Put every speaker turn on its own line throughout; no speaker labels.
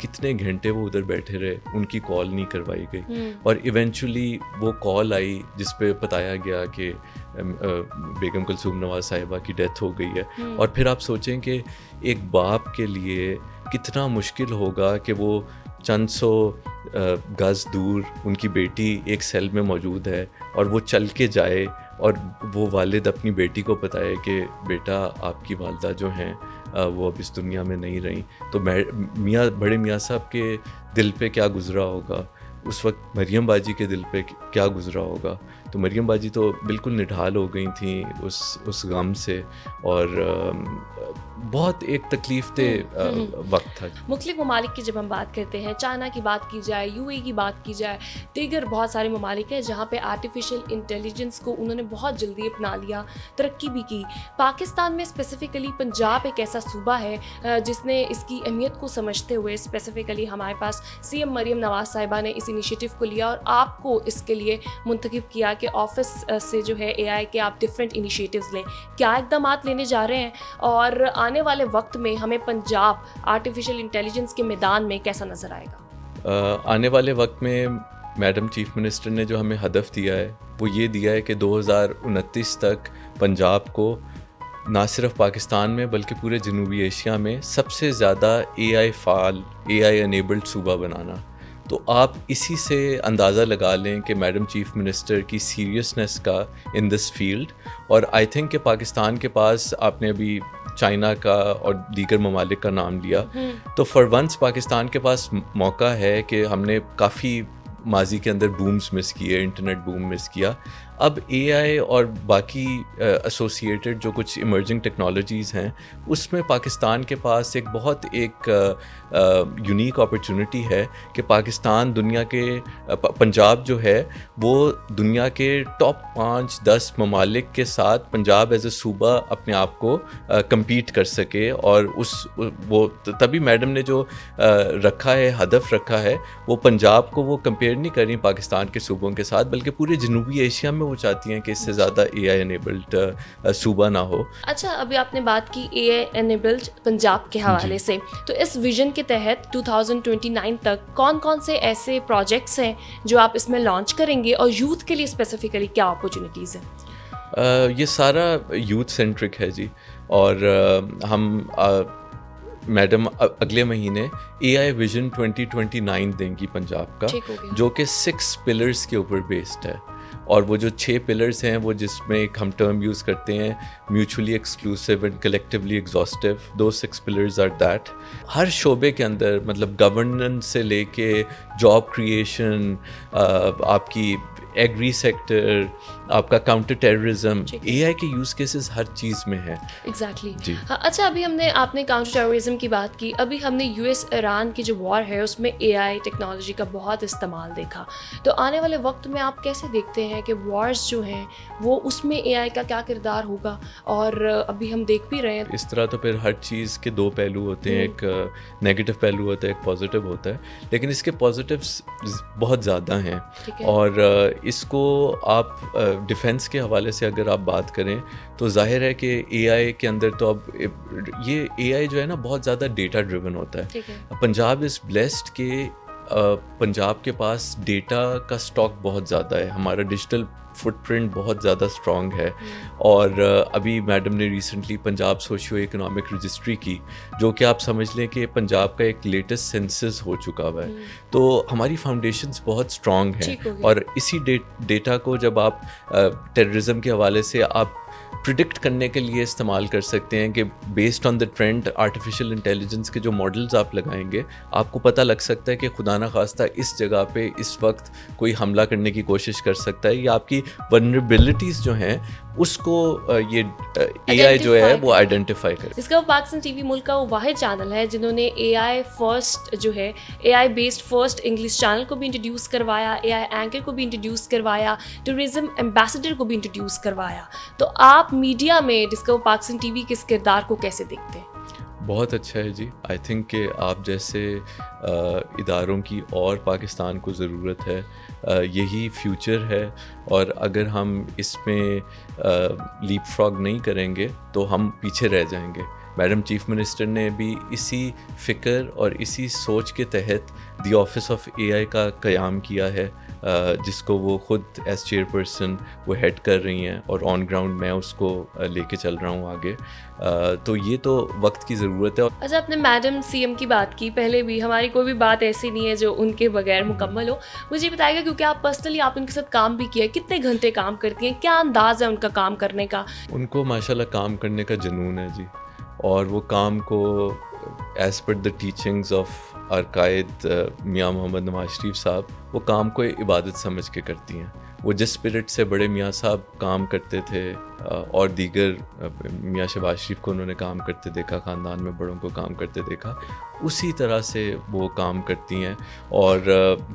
کتنے گھنٹے وہ ادھر بیٹھے رہے, ان کی کال نہیں کروائی گئی, اور ایونچولی وہ کال آئی جس پہ بتایا گیا کہ بیگم کلثوم نواز صاحبہ کی ڈیتھ ہو گئی ہے. اور پھر آپ سوچیں کہ ایک باپ کے لیے کتنا مشکل ہوگا کہ وہ چند سو گز دور ان کی بیٹی ایک سیل میں موجود ہے اور وہ چل کے جائے اور وہ والد اپنی بیٹی کو بتائے کہ بیٹا آپ کی والدہ جو ہیں وہ اب اس دنیا میں نہیں رہیں. تو بڑے میاں صاحب کے دل پہ کیا گزرا ہوگا, اس وقت مریم باجی کے دل پہ کیا گزرا ہوگا. تو مریم باجی تو بالکل نڈھال ہو گئی تھیں اس غم سے, اور بہت ایک تکلیف دہ وقت تھا.
مختلف ممالک کی جب ہم بات کرتے ہیں, چائنا کی بات کی جائے, یو اے کی بات کی جائے, دیگر بہت سارے ممالک ہیں جہاں پہ آرٹیفیشل انٹیلیجنس کو انہوں نے بہت جلدی اپنا لیا, ترقی بھی کی. پاکستان میں اسپیسیفکلی پنجاب ایک ایسا صوبہ ہے جس نے اس کی اہمیت کو سمجھتے ہوئے اسپیسیفکلی ہمارے پاس سی ایم مریم نواز صاحبہ نے اس انیشیٹو کو لیا اور آپ کو اس کے لیے منتخب کیا کہ آفس سے جو ہے اے آئی کے آپ ڈفرینٹ انیشیٹوز لیں. کیا اقدامات لینے جا رہے ہیں, اور آنے والے وقت میں ہمیں پنجاب آرٹیفیشل انٹیلیجنس کے میدان میں کیسا نظر آئے گا؟
آنے والے وقت میں میڈم چیف منسٹر نے جو ہمیں ہدف دیا ہے وہ یہ دیا ہے کہ 2029 تک پنجاب کو نہ صرف پاکستان میں بلکہ پورے جنوبی ایشیا میں سب سے زیادہ اے آئی فعال, اے آئی انیبلڈ صوبہ بنانا. تو آپ اسی سے اندازہ لگا لیں کہ میڈم چیف منسٹر کی سیریسنس کا ان دس فیلڈ. اور آئی تھنک کہ پاکستان کے پاس, آپ نے ابھی چائنا کا اور دیگر ممالک کا نام لیا, تو فار ونس پاکستان کے پاس موقع ہے کہ ہم نے کافی ماضی کے اندر بومز مس کیے, انٹرنیٹ بوم مس کیا. اب اے آئی اور باقی ایسوسیٹڈ جو کچھ ایمرجنگ ٹیکنالوجیز ہیں اس میں پاکستان کے پاس ایک بہت یونیک اپرچونٹی ہے کہ پاکستان دنیا کے, پنجاب جو ہے وہ دنیا کے ٹاپ 5-10 ممالک کے ساتھ پنجاب ایز اے صوبہ اپنے آپ کو کمپیٹ کر سکے. اور وہ تبھی میڈم نے جو رکھا ہے, ہدف رکھا ہے, وہ پنجاب کو وہ کمپیئر نہیں کر رہی پاکستان کے صوبوں کے ساتھ, بلکہ پورے جنوبی ایشیا میں وہ چاہتی ہیں کہ اس سے زیادہ اے آئی انیبلڈ صوبہ نہ ہو.
اچھا, ابھی آپ نے بات کی اے آئی انیبلڈ پنجاب کے حوالے سے, تو اس ویژن کے تحت 2029 تک کون کون سے ایسے پروجیکٹس ہیں جو آپ اس میں لانچ کریں گے, اور یوتھ کے لیے اسپیسیفکلی کیا اپرچونیٹیز ہیں؟
یہ سارا یوتھ سینٹرک ہے جی, اور ہم میڈم اگلے مہینے اے آئی ویژن 2029 دیں گی پنجاب کا, جو کہ 6 پلرز کے اوپر بیسڈ ہے. اور وہ جو 6 پلرز ہیں وہ جس میں ایک ہم ٹرم یوز کرتے ہیں mutually exclusive and collectively exhaustive, those 6 pillars are that. ہر شعبے کے اندر, مطلب گورننس سے لے کے جاب کریشن, آپ کی ایگری سیکٹر, آپ کا کاؤنٹر ٹیررزم, اے آئی کے یوز کیسز ہر چیز میں ہیں.
ایگزیکٹلی جی. اچھا, ابھی آپ نے کاؤنٹر ٹیررزم کی بات کی, ابھی ہم نے یو ایس ایران کی جو وار ہے اس میں اے آئی ٹیکنالوجی کا بہت استعمال دیکھا. تو آنے والے وقت میں آپ کیسے دیکھتے ہیں کہ وارز جو ہیں وہ اس میں اے آئی کا کیا کردار ہوگا؟ اور ابھی ہم دیکھ بھی رہے ہیں
اس طرح. تو پھر ہر چیز کے 2 پہلو ہوتے ہیں, ایک نیگیٹو پہلو ہوتا ہے, ایک پازیٹیو ہوتا ہے, لیکن اس کے پازیٹیوز بہت زیادہ ہیں. اور اس کو آپ ڈیفینس کے حوالے سے اگر آپ بات کریں تو ظاہر ہے کہ اے آئی کے اندر تو اب یہ اے آئی جو ہے نا بہت زیادہ ڈیٹا ڈریون ہوتا ہے. پنجاب از بلیسڈ کہ پنجاب کے پاس ڈیٹا کا اسٹاک بہت زیادہ ہے, ہمارا ڈیجیٹل فٹ پرنٹ بہت زیادہ اسٹرانگ ہے. اور ابھی میڈم نے recently Punjab socio economic registry کی, جو کہ آپ سمجھ لیں کہ پنجاب کا ایک لیٹسٹ سینسس ہو چکا ہوا ہے. تو ہماری فاؤنڈیشنز بہت اسٹرانگ ہیں, اور اسی ڈیٹا کو جب آپ ٹیررزم کے حوالے سے آپ پریڈکٹ کرنے کے لیے استعمال کر سکتے ہیں کہ based on the trend artificial intelligence کے جو ماڈلز آپ لگائیں گے, آپ کو پتہ لگ سکتا ہے کہ خدا نخواستہ اس جگہ پہ اس وقت کوئی حملہ کرنے کی کوشش کر سکتا ہے, یا آپ کی ولنریبلٹیز جو ہیں اس کو یہ اے آئی جو ہے وہ آئیڈینٹیفائی کرے.
ڈسکور پاکستان ٹی وی ملک کا وہ واحد چینل ہے جنہوں نے اے آئی فرسٹ جو ہے A I based first English channel کو بھی انٹروڈیوس کروایا, اے آئی اینکر کو بھی انٹروڈیوس کروایا, ٹورزم ایمبیسڈر کو بھی انٹروڈیوس کروایا. تو آپ میڈیا میں ڈسکور پاکستان ٹی وی کس کردار کو کیسے دیکھتے ہیں؟
بہت اچھا ہے جی. آئی تھنک کہ آپ جیسے اداروں کی اور پاکستان کو ضرورت ہے, یہی فیوچر ہے. اور اگر ہم اس میں لیپ فراگ نہیں کریں گے تو ہم پیچھے رہ جائیں گے. میڈم چیف منسٹر نے بھی اسی فکر اور اسی سوچ کے تحت دی آفس آف اے آئی کا قیام کیا ہے, جس کو وہ خود ایز چیئر پرسن وہ ہیڈ کر رہی ہیں, اور آن گراؤنڈ میں اس کو لے کے چل رہا ہوں آگے. تو یہ تو وقت کی ضرورت ہے.
اچھا, آپ نے میڈم سی ایم کی بات کی, پہلے بھی ہماری کوئی بھی بات ایسی نہیں ہے جو ان کے بغیر مکمل ہو. مجھے بتائے گا, کیونکہ آپ پرسنلی آپ ان کے ساتھ کام بھی کیا ہے, کتنے گھنٹے کام کرتی ہیں, کیا انداز ہے ان کا کام کرنے کا؟
ان کو ماشاءاللہ کام کرنے کا جنون ہے جی, اور وہ کام کو as per the teachings of our Quaid Mian محمد نواز شریف صاحب, وہ کام کو عبادت سمجھ کے کرتی ہیں. وہ جس اسپرٹ سے بڑے میاں صاحب کام کرتے تھے, اور دیگر میاں شہباز شریف کو انہوں نے کام کرتے دیکھا, خاندان میں بڑوں کو کام کرتے دیکھا, اسی طرح سے وہ کام کرتی ہیں. اور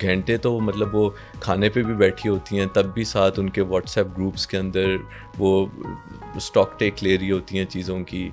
گھنٹے تو مطلب وہ کھانے پہ بھی بیٹھی ہوتی ہیں, تب بھی ساتھ ان کے واٹس ایپ گروپس کے اندر وہ اسٹاک ٹیک لے رہی ہوتی ہیں چیزوں کی.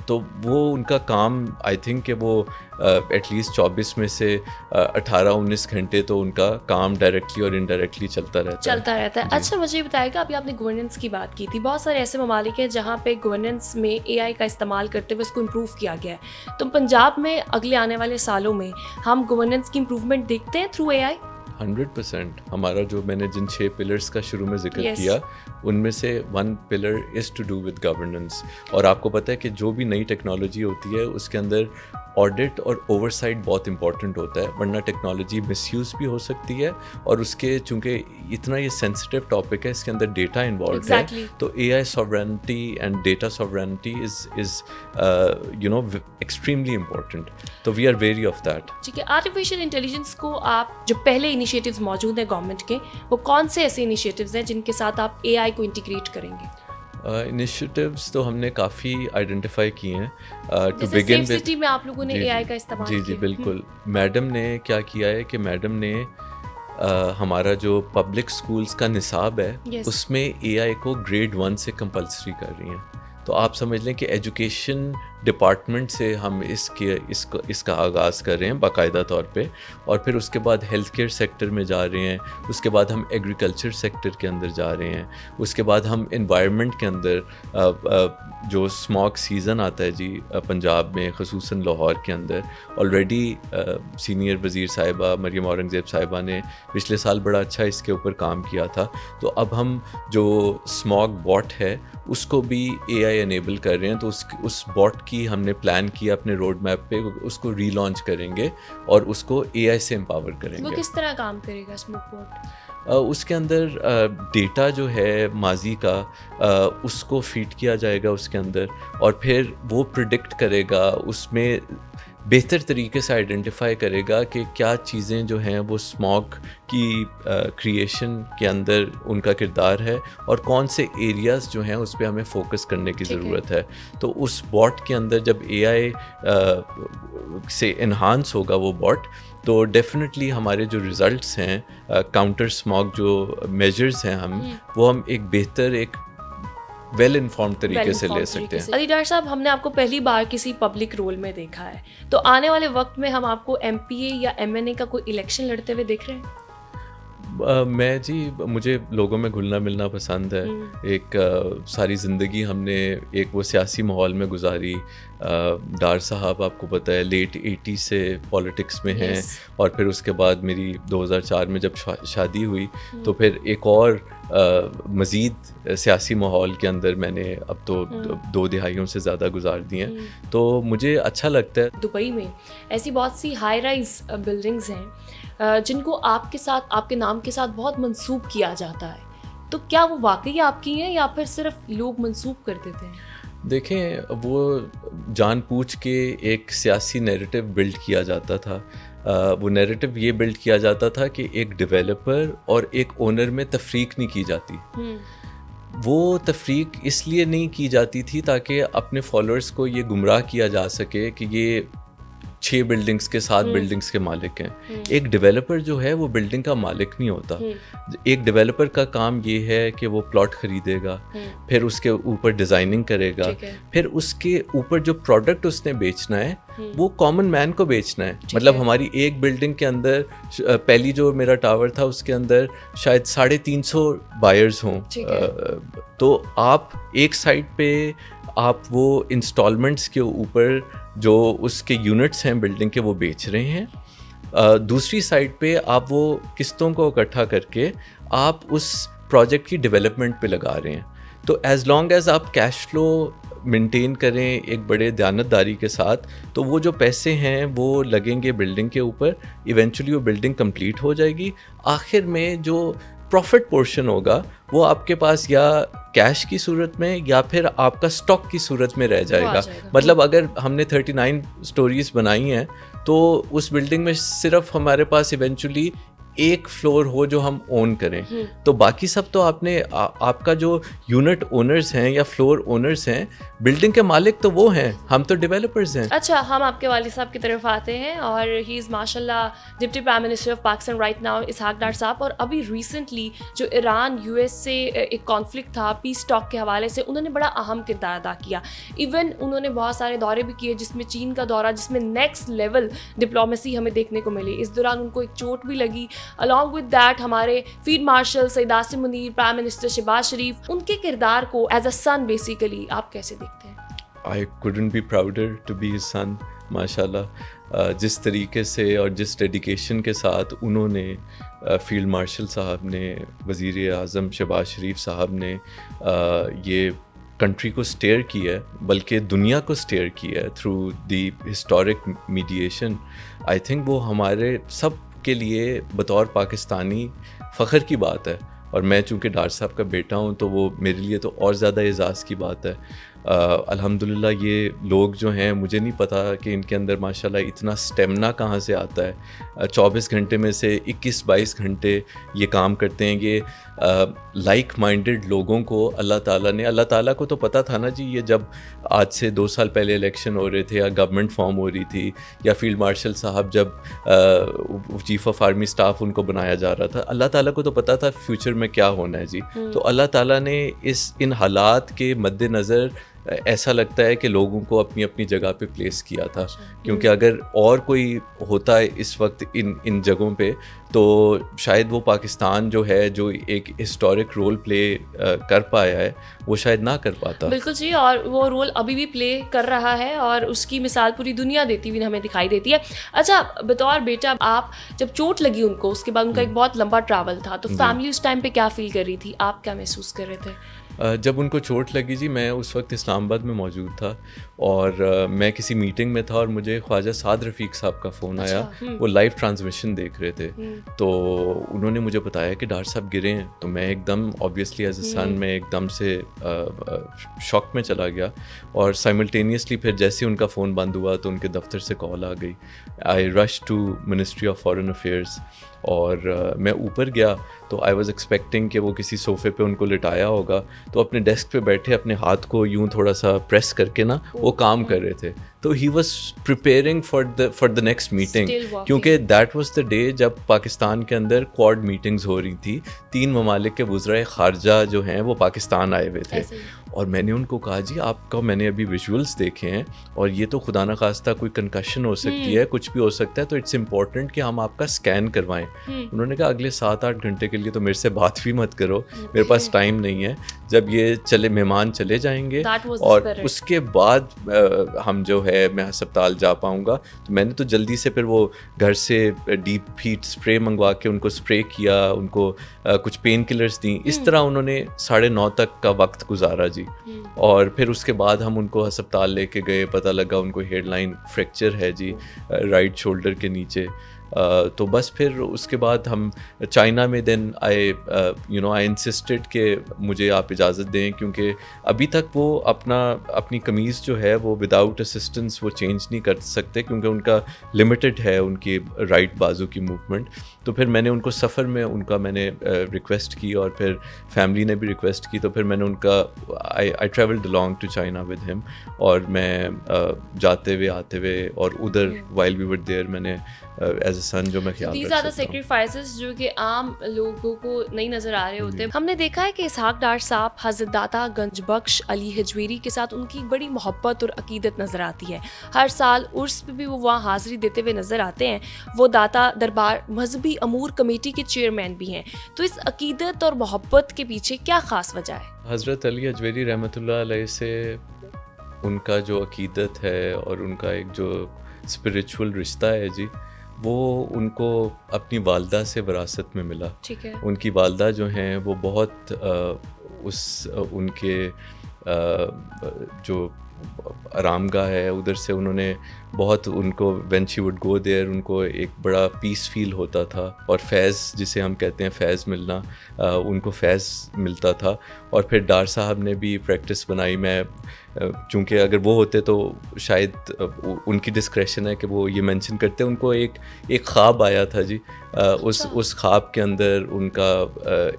تو وہ ان کا کام آئی تھنک کہ وہ ایٹ لیسٹ 24 میں سے 18-19 گھنٹے تو ان کا کام ڈائریکٹلی اور انڈائریکٹلی چلتا رہتا ہے.
اچھا, مجھے بتائے گا, ابھی آپ نے گورننس کی بات کی تھی, بہت سارے ایسے ممالک ہیں جہاں پہ گورننس میں اے آئی کا استعمال کرتے ہوئے اس کو امپروو کیا گیا ہے. تو پنجاب میں اگلے آنے والے سالوں میں ہم گورننس کی امپروومنٹ دیکھتے ہیں تھرو اے آئی؟
100%. ہمارا جو میں نے جن 6 پلرس کا شروع میں ذکر کیا, ان میں سے 1 pillar is to do with governance. اور آپ کو پتہ ہے کہ جو بھی نئی ٹیکنالوجی ہوتی ہے اس کے اندر آڈٹ اور اوور سائٹ بہت امپورٹنٹ ہوتا ہے, ورنہ ٹیکنالوجی مس یوز بھی ہو سکتی ہے. اور اس کے چونکہ اتنا یہ سینسٹیو ٹاپک ہے, اس کے اندر ڈیٹا انوالوڈ ہے, تو A I sovereignty and data sovereignty is you know extremely important. تو we are wary of that.
ٹھیک ہے, آرٹیفیشیل انٹیلیجنس کو آپ جو پہلے انیشیٹیوز موجود ہیں گورنمنٹ کے, وہ کون سے ایسے انیشیٹیوز ہیں جن کے ساتھ آپ اے آئی کو انٹیگریٹ کریں گے؟
انیشیٹیوز تو ہم نے کافی آئیڈینٹیفائی کیے ہیں.
جیسے سیف سٹی میں آپ لوگوں نے اے آئی کا استعمال کیا.
جی بالکل. میڈم نے کیا کیا ہے کہ میڈم نے ہمارا جو پبلک اسکولس کا نصاب ہے اس میں اے آئی کو گریڈ 1 سے کمپلسری کر رہی ہیں. تو آپ سمجھ لیں کہ ایجوکیشن ڈپارٹمنٹ سے ہم اس کا آغاز کر رہے ہیں باقاعدہ طور پہ, اور پھر اس کے بعد ہیلتھ کیئر سیکٹر میں جا رہے ہیں, اس کے بعد ہم ایگریکلچر سیکٹر کے اندر جا رہے ہیں, اس کے بعد ہم انوائرمنٹ کے اندر جو اسموگ سیزن آتا ہے جی پنجاب میں, خصوصاً لاہور کے اندر, آلریڈی سینئر وزیر صاحبہ مریم اورنگزیب صاحبہ نے پچھلے سال بڑا اچھا اس کے اوپر کام کیا تھا. تو اب ہم جو اسموگ باٹ ہے اس کو بھی اے آئی انیبل کر رہے ہیں. تو اس باٹ کی ہم نے پلان کیا اپنے روڈ میپ پہ, اس کو ری لانچ کریں گے اور اس کو اے آئی سے امپاور کریں گے.
وہ کس طرح کام کرے گا اسموگ باٹ؟
اس کے اندر ڈیٹا جو ہے ماضی کا اس کو فیڈ کیا جائے گا اس کے اندر, اور پھر وہ پریڈکٹ کرے گا, اس میں بہتر طریقے سے آئیڈینٹیفائی کرے گا کہ کیا چیزیں جو ہیں وہ اسموگ کی کریشن کے اندر ان کا کردار ہے, اور کون سے ایریاز جو ہیں اس پہ ہمیں فوکس کرنے کی ضرورت ہے. تو اس باٹ کے اندر جب اے آئی سے انہانس ہوگا وہ باٹ, تو ڈیفینیٹلی ہمارے جو ریزلٹس ہیں کاؤنٹر اسموگ جو میجرز ہیں وہ ہم ایک بہتر ایک ویل انفارم طریقے سے لے سکتے ہیں.
علی ڈار صاحب, ہم نے آپ کو پہلی بار کسی پبلک رول میں دیکھا ہے, تو آنے والے وقت میں ہم آپ کو ایم پی اے یا ایم این اے کا کوئی الیکشن لڑتے ہوئے دیکھ رہے ہیں؟
میں جی مجھے لوگوں میں گھلنا ملنا پسند ہے. ایک ساری زندگی ہم نے ایک وہ سیاسی ماحول میں گزاری. ڈار صاحب آپ کو پتہ ہے لیٹ 80 سے پالیٹکس میں ہیں, اور پھر اس کے بعد میری 2004 میں جب شادی ہوئی تو پھر ایک اور مزید سیاسی ماحول کے اندر میں نے اب تو 2 دہائیوں سے زیادہ گزار دی ہیں. تو مجھے اچھا لگتا ہے.
دبئی میں ایسی بہت سی ہائی رائز بلڈنگز ہیں جن کو آپ کے ساتھ, آپ کے نام کے ساتھ بہت منسوب کیا جاتا ہے, تو کیا وہ واقعی آپ کی ہیں یا پھر صرف لوگ منسوب کر دیتے ہیں؟
دیکھیں, وہ جان پوچھ کے ایک سیاسی نیریٹو بلڈ کیا جاتا تھا. وہ نیریٹو یہ بلڈ کیا جاتا تھا کہ ایک ڈیولپر اور ایک اونر میں تفریق نہیں کی جاتی. وہ تفریق اس لیے نہیں کی جاتی تھی تاکہ اپنے فالوورز کو یہ گمراہ کیا جا سکے کہ یہ 6 بلڈنگس کے 7 بلڈنگس کے مالک ہیں. ایک ڈیولپر جو ہے وہ بلڈنگ کا مالک نہیں ہوتا. ایک ڈیولپر کا کام یہ ہے کہ وہ پلاٹ خریدے گا, پھر اس کے اوپر ڈیزائننگ کرے گا, پھر اس کے اوپر جو پروڈکٹ اس نے بیچنا ہے وہ کامن مین کو بیچنا ہے. مطلب ہماری ایک بلڈنگ کے اندر پہلی جو میرا ٹاور تھا اس کے اندر شاید 350 بائرز ہوں. تو آپ ایک سائڈ پہ آپ وہ انسٹالمنٹس کے اوپر جو اس کے یونٹس ہیں بلڈنگ کے وہ بیچ رہے ہیں, دوسری سائڈ پہ آپ وہ قسطوں کو اکٹھا کر کے آپ اس پروجیکٹ کی ڈیولپمنٹ پہ لگا رہے ہیں. تو ایز لانگ ایز آپ کیش فلو مینٹین کریں ایک بڑے دیانتداری کے ساتھ, تو وہ جو پیسے ہیں وہ لگیں گے بلڈنگ کے اوپر, ایونچولی وہ بلڈنگ کمپلیٹ ہو جائے گی. آخر میں جو پروفٹ پورشن ہوگا وہ آپ کے پاس یا کیش کی صورت میں یا پھر آپ کا سٹاک کی صورت میں رہ جائے گا. مطلب اگر ہم نے 39 سٹوریز بنائی ہیں تو اس بلڈنگ میں صرف ہمارے پاس ایونچولی ایک فلور ہو جو ہم اون کریں, تو باقی سب تو آپ کا جو یونٹ اونرز ہیں یا فلور اونرز ہیں, بلڈنگ کے مالک تو وہ ہیں, ہم تو ڈیولپرز ہیں.
اچھا, ہم آپ کے والد صاحب کی طرف آتے ہیں, اور ہی از ماشاء اللہ deputy prime minister of Pakistan right now, Ishaq Dar صاحب. اور ابھی ریسنٹلی جو ایران یو ایس سے ایک کانفلکٹ تھا پیس ٹاک کے حوالے سے, انہوں نے بڑا اہم کردار ادا کیا. ایون انہوں نے بہت سارے دورے بھی کیے, جس میں چین کا دورہ, جس میں نیکسٹ لیول ڈپلومیسی ہمیں دیکھنے کو ملی. اس دوران ان کو ایک چوٹ بھی لگی. along with that ہمارے فیلڈ مارشل سعید عاصم منیر, پرائم منسٹر شہباز شریف, ان کے کردار کو ایز اے سن بیسیکلی آپ کیسے دیکھتے ہیں؟
I couldn't be prouder to be his son. ماشاء اللہ جس طریقے سے اور جس ڈیڈیکیشن کے ساتھ انہوں نے, فیلڈ مارشل صاحب نے, وزیر اعظم شہباز شریف صاحب نے یہ کنٹری کو سٹیئر کیا ہے, بلکہ دنیا کو سٹیئر کیا ہے through the historic mediation. I think وہ ہمارے سب کے لیے بطور پاکستانی فخر کی بات ہے. اور میں چونکہ ڈار صاحب کا بیٹا ہوں تو وہ میرے لیے تو اور زیادہ اعزاز کی بات ہے. الحمدللہ یہ لوگ جو ہیں, مجھے نہیں پتا کہ ان کے اندر ماشاءاللہ اتنا اسٹیمنا کہاں سے آتا ہے. 24 گھنٹے میں سے 21-22 گھنٹے یہ کام کرتے ہیں. یہ لائک مائنڈڈ لوگوں کو اللہ تعالیٰ کو تو پتہ تھا نا جی, یہ جب آج سے 2 سال پہلے الیکشن ہو رہے تھے یا گورنمنٹ فارم ہو رہی تھی یا فیلڈ مارشل صاحب جب چیف آف آرمی اسٹاف ان کو بنایا جا رہا تھا, اللہ تعالیٰ کو تو پتہ تھا فیوچر میں کیا ہونا ہے جی. تو اللہ تعالیٰ نے ان حالات کے مد نظر ایسا لگتا ہے کہ لوگوں کو اپنی اپنی جگہ پہ پلیس کیا تھا. کیونکہ اگر اور کوئی ہوتا ہے اس وقت ان جگہوں پہ تو شاید وہ پاکستان جو ہے, جو ایک ہسٹورک رول پلے کر پایا ہے, وہ شاید نہ کر پاتا.
بالکل جی, اور وہ رول ابھی بھی پلے کر رہا ہے اور اس کی مثال پوری دنیا دیتی ہوئی ہمیں دکھائی دیتی ہے. اچھا, بطور بیٹا آپ جب چوٹ لگی ان کو, اس کے بعد ان کا ایک بہت لمبا ٹریول تھا, تو فیملی اس ٹائم پہ کیا فیل کر رہی تھی, آپ کیا محسوس کر رہے تھے؟
جب ان کو چوٹ لگی جی, میں اس وقت اسلام آباد میں موجود تھا اور میں کسی میٹنگ میں تھا اور مجھے خواجہ سعد رفیق صاحب کا فون آیا. وہ لائیو ٹرانسمیشن دیکھ رہے تھے, تو انہوں نے مجھے بتایا کہ ڈار صاحب گرے ہیں. تو میں ایک دم آبویسلی ایز اے سن میں ایک دم سے شاک میں چلا گیا, اور سائملٹینیسلی پھر جیسے ان کا فون بند ہوا تو ان کے دفتر سے کال آ گئی. I rush to ministry of foreign affairs, اور میں اوپر گیا تو آئی واز ایکسپیکٹنگ کہ وہ کسی صوفے پہ ان کو لٹایا ہوگا, تو اپنے ڈیسک پہ بیٹھے اپنے ہاتھ کو یوں تھوڑا سا پریس کر کے نا وہ کام کر رہے تھے. تو he was preparing for the next meeting, کیونکہ دیٹ واز دا ڈے جب پاکستان کے اندر کوڈ میٹنگز ہو رہی تھی. 3 ممالک کے وزرائے خارجہ جو ہیں وہ پاکستان آئے ہوئے تھے, اور میں نے ان کو کہا جی آپ کا میں نے ابھی ویژولس دیکھے ہیں اور یہ تو خدا نخواستہ کوئی کنکشن ہو سکتی ہے, کچھ بھی ہو سکتا ہے, تو اٹس امپورٹنٹ کہ ہم آپ کا اسکین کروائیں. انہوں نے کہا اگلے 7-8 گھنٹے کے لیے تو میرے سے بات بھی مت کرو, میرے پاس ٹائم نہیں ہے. جب یہ مہمان چلے جائیں گے اور اس کے بعد ہم جو ہے میں ہسپتال جا پاؤں گا. تو میں نے تو جلدی سے پھر وہ گھر سے ڈیپ ہیٹ اسپرے منگوا کے ان کو اسپرے کیا, ان کو کچھ پین کلرز دیں. اس طرح انہوں نے 9:30 تک کا وقت گزارا جی. اور پھر اس کے بعد ہم ان کو ہسپتال لے کے گئے, پتہ لگا ان کو ہیڈ لائن فریکچر ہے جی رائٹ شولڈر کے نیچے. تو بس پھر اس کے بعد ہم چائنا میں دین آئی انسسٹڈ کہ مجھے آپ اجازت دیں، کیونکہ ابھی تک وہ اپنی قمیض جو ہے وہ وداؤٹ اسسٹنس وہ چینج نہیں کر سکتے، کیونکہ ان کا لمیٹڈ ہے ان کی رائٹ بازو کی موومنٹ. تو پھر میں نے ان کو سفر میں ان کا میں نے ریکویسٹ کی، اور پھر فیملی نے بھی ریکویسٹ کی، تو پھر میں نے ان کا I travelled along to China with him, اور میں جاتے ہوئے آتے ہوئے اور ادھر وائل وی ور دیئر میں نے ایز اے سن جو میں خیال
دیز
رکھ
آر دا
سکتا ہوں.
سیکریفائسز جو کہ عام لوگوں کو نہیں نظر آ رہے ہوتے. ہم نے دیکھا ہے کہ اسحاق ڈار صاحب حضرت داتا گنج بخش علی حجویری کے ساتھ ان کی بڑی محبت اور عقیدت نظر آتی ہے. ہر سال عرس پہ بھی وہ وہاں حاضری دیتے ہوئے نظر آتے ہیں. وہ داتا دربار مذہبی امور کمیٹی کے چیئرمین بھی ہیں. تو اس عقیدت اور محبت کے پیچھے کیا خاص وجہ ہے؟
حضرت علی حجویری رحمۃ اللہ علیہ سے ان کا جو عقیدت ہے اور ان کا ایک جو اسپریچول رشتہ ہے جی، وہ ان کو اپنی والدہ سے وراثت میں ملا.
ٹھیک ہے.
ان کی والدہ جو ہیں وہ بہت ان کے جو آرام گاہ ہے ادھر سے انہوں نے بہت ان کو when she would go there in کو ایک بڑا پیس فیل ہوتا تھا، اور فیض جسے ہم کہتے ہیں فیض ملنا، ان کو فیض ملتا تھا. اور پھر ڈار صاحب نے بھی پریکٹس بنائی. میں چونکہ اگر وہ ہوتے تو شاید ان کی ڈسکریشن ہے کہ وہ یہ مینشن کرتے، ان کو ایک خواب آیا تھا جی. اس خواب کے اندر ان کا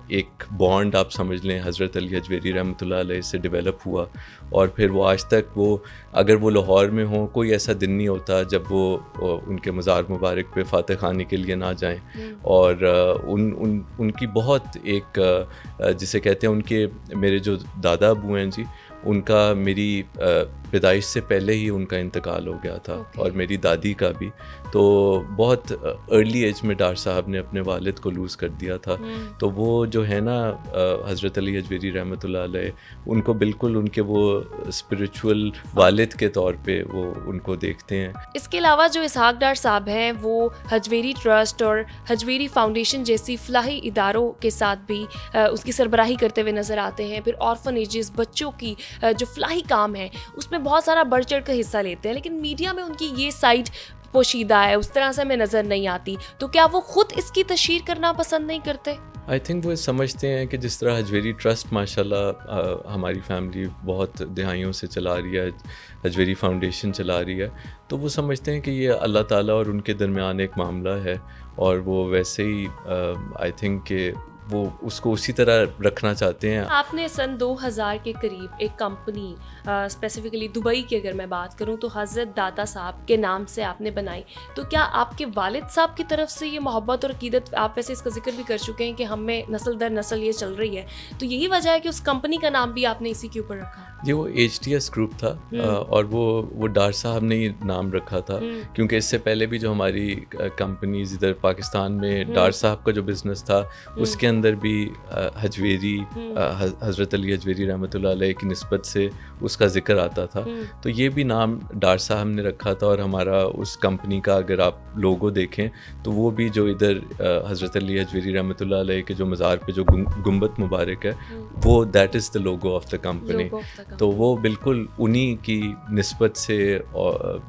ایک بانڈ آپ سمجھ لیں حضرت علی حجویری رحمۃ اللہ علیہ سے ڈیولپ ہوا، اور پھر وہ آج تک وہ اگر وہ لاہور میں ہوں کوئی ایسا دن نہیں ہوتا جب وہ ان کے مزار مبارک پہ فاتح خوانی کے لیے نہ جائیں. اور ان کی بہت ایک جسے کہتے ہیں ان کے میرے جو دادا ابو ہیں جی، ان کا میری پیدائش سے پہلے ہی ان کا انتقال ہو گیا تھا، اور میری دادی کا بھی. تو بہت ارلی ایج میں ڈار صاحب نے اپنے والد کو لوز کر دیا تھا. تو وہ جو ہے نا حضرت علی حجویری رحمۃ اللہ علیہ، ان کو بالکل ان کے وہ اسپریچول والد کے طور پہ وہ ان کو دیکھتے ہیں.
اس کے علاوہ جو اسحاق ڈار صاحب ہیں وہ حجویری ٹرسٹ اور حجویری فاؤنڈیشن جیسی فلاحی اداروں کے ساتھ بھی اس کی سربراہی کرتے ہوئے نظر آتے ہیں. پھر آرفنیجز، بچوں کی جو فلاحی کام ہے اس میں بہت سارا بڑھ چڑھ کر حصہ لیتے ہیں، لیکن میڈیا میں ان کی یہ سائڈ پوشیدہ ہے، اس طرح سے ہمیں نظر نہیں آتی. تو کیا وہ خود اس کی تشہیر کرنا پسند نہیں کرتے؟
آئی تھنک وہ سمجھتے ہیں کہ جس طرح حجویری ٹرسٹ ماشاء اللہ ہماری فیملی بہت دہائیوں سے چلا رہی ہے، حجویری فاؤنڈیشن چلا رہی ہے، تو وہ سمجھتے ہیں کہ یہ اللہ تعالیٰ اور ان کے درمیان ایک معاملہ ہے، اور وہ ویسے ہی آئی تھنک کہ وہ اس کو اسی طرح رکھنا چاہتے ہیں.
آپ نے سن 2000 کے قریب ایک کمپنی اسپیسیفکلی دبئی کی اگر میں بات کروں تو حضرت داتا صاحب کے نام سے آپ نے بنائی. تو کیا آپ کے والد صاحب کی طرف سے یہ محبت اور عقیدت، آپ ویسے اس کا ذکر بھی کر چکے ہیں کہ ہمیں نسل در نسل یہ چل رہی ہے، تو یہی وجہ ہے کہ اس کمپنی کا نام بھی آپ نے اسی کے اوپر رکھا؟
جی وہ HTS گروپ تھا، اور وہ ڈار صاحب نے ہی نام رکھا تھا، کیونکہ اس سے پہلے بھی جو ہماری کمپنیز ادھر پاکستان میں ڈار صاحب کا جو بزنس تھا اس کے اندر بھی حجویری حضرت علی حجویری رحمۃ اللہ علیہ کی نسبت سے اس کا ذکر آتا تھا. تو یہ بھی نام ڈار صاحب نے رکھا تھا، اور ہمارا اس کمپنی کا اگر آپ لوگو دیکھیں تو وہ بھی جو ادھر حضرت علی حجویری رحمۃ اللہ علیہ کے جو مزار پہ جو گنبد مبارک ہے وہ that is the logo of the company. تو وہ بالکل انہی کی نسبت سے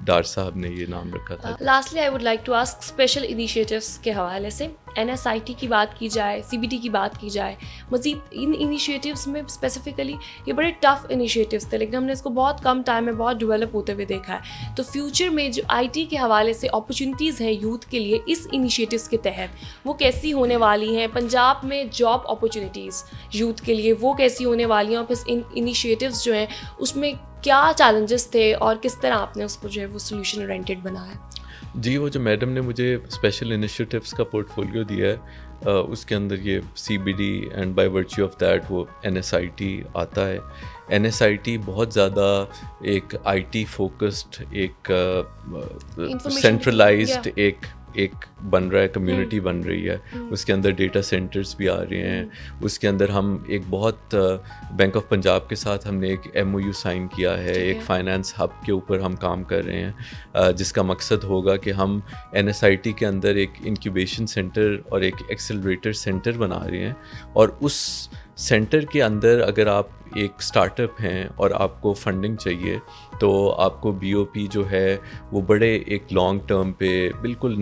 ڈار صاحب نے یہ نام رکھا تھا.
Lastly I would like to ask special initiatives کے حوالے سے NSIT کی بات کی جائے، CBT کی بات کی جائے، مزید ان انیشیٹیوز میں اسپیسیفکلی یہ بڑے ٹف انیشیٹیوز تھے، لیکن ہم نے اس کو بہت کم ٹائم میں بہت ڈیولپ ہوتے ہوئے دیکھا ہے. تو فیوچر میں جو IT کے حوالے سے اپرچونیٹیز ہیں یوتھ کے لیے اس انیشیٹیوز کے تحت وہ کیسی ہونے والی ہیں؟ پنجاب میں جاب اپرچونیٹیز یوتھ کے لیے وہ کیسی ہونے والی ہیں، اور پھر ان انیشیٹیوز جو ہیں اس میں کیا چیلنجز تھے اور کس طرح آپ نے اس کو جو ہے وہ سولوشن اورینٹیڈ بنایا؟
جی وہ جو میڈم نے مجھے اسپیشل انیشیٹیوز کا پورٹ فولیو دیا ہے اس کے اندر یہ CBD and by virtue of that وہ NSIT آتا ہے. NSIT بہت زیادہ ایک IT فوکسڈ، ایک سینٹرلائزڈ ایک بن رہا ہے، کمیونٹی بن رہی ہے. اس کے اندر ڈیٹا سینٹرز بھی آ رہے ہیں. اس کے اندر ہم ایک بہت بینک آف پنجاب کے ساتھ ہم نے ایک MOU سائن کیا ہے، ایک فائنانس ہب کے اوپر ہم کام کر رہے ہیں، جس کا مقصد ہوگا کہ ہم NSIT کے اندر ایک انکیوبیشن سینٹر اور ایک ایکسلریٹر سینٹر بنا رہے ہیں. اور اس سینٹر کے اندر اگر آپ ایک اسٹارٹ اپ ہیں اور آپ کو فنڈنگ چاہیے تو آپ کو BOP جو ہے وہ بڑے ایک لانگ ٹرم پہ بالکل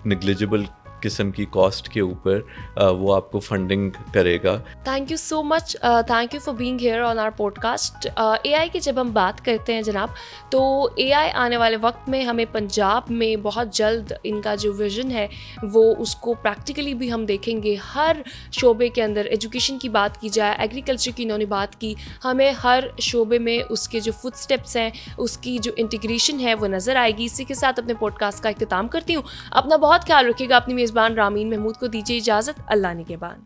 نگلیجبل قسم کی کاسٹ کے اوپر وہ آپ کو فنڈنگ کرے گا.
Thank you so much, thank you for being here on our podcast. A I کی جب ہم بات کرتے ہیں جناب, تو اے آئی آنے والے وقت میں ہمیں پنجاب میں بہت جلد ان کا جو ویژن ہے وہ اس کو پریکٹیکلی بھی ہم دیکھیں گے. ہر شعبے کے اندر, ایجوکیشن کی بات کی جائے, ایگریکلچر کی انہوں نے بات کی, ہمیں ہر شعبے میں اس کے جو فٹ اسٹیپس ہیں, اس کی جو انٹیگریشن ہے وہ نظر آئے گی. اسی کے ساتھ اپنے پوڈ کاسٹ کا اختتام کرتی ہوں. اپنا بہت خیال رکھیے گا. اپنی میزبان رامین محمود کو دیجیے اجازت. اللہ نگہبان.